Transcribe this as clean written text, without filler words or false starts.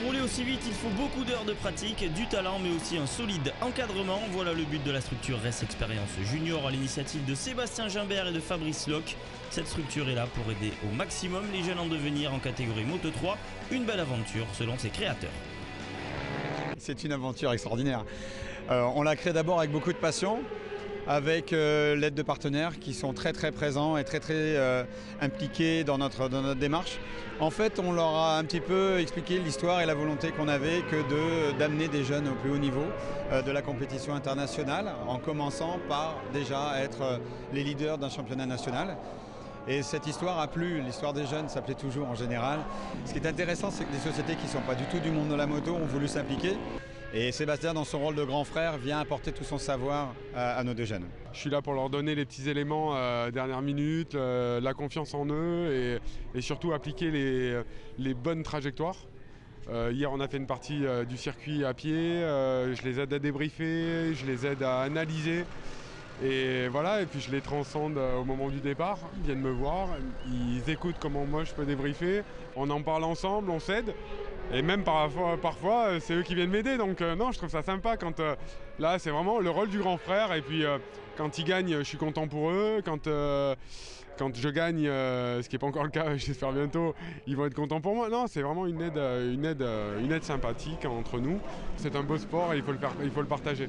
rouler aussi vite, il faut beaucoup d'heures de pratique, du talent mais aussi un solide encadrement. Voilà le but de la structure Race Experience Junior à l'initiative de Sébastien Gimbert et de Fabrice Locke. Cette structure est là pour aider au maximum les jeunes en devenir en catégorie Moto 3. Une belle aventure selon ses créateurs. C'est une aventure extraordinaire. On l'a créé d'abord avec beaucoup de passion, avec l'aide de partenaires qui sont très présents et très impliqués dans notre démarche. En fait, on leur a un petit peu expliqué l'histoire et la volonté qu'on avait que d'amener des jeunes au plus haut niveau de la compétition internationale, en commençant par déjà être les leaders d'un championnat national. Et cette histoire a plu, l'histoire des jeunes, ça plaît toujours en général. Ce qui est intéressant, c'est que des sociétés qui ne sont pas du tout du monde de la moto ont voulu s'impliquer. Et Sébastien, dans son rôle de grand frère, vient apporter tout son savoir à nos deux jeunes. Je suis là pour leur donner les petits éléments dernière minute, la confiance en eux et surtout appliquer les bonnes trajectoires. Hier, on a fait une partie du circuit à pied, je les aide à débriefer, je les aide à analyser. Et voilà, et puis je les transcende au moment du départ, ils viennent me voir, ils écoutent comment moi je peux débriefer, on en parle ensemble, on s'aide. Et même parfois c'est eux qui viennent m'aider, donc non, je trouve ça sympa quand là c'est vraiment le rôle du grand frère. Et puis quand ils gagnent, je suis content pour eux. Quand je gagne, ce qui n'est pas encore le cas, j'espère bientôt, ils vont être contents pour moi. Non, c'est vraiment une aide sympathique entre nous. C'est un beau sport et il faut le partager.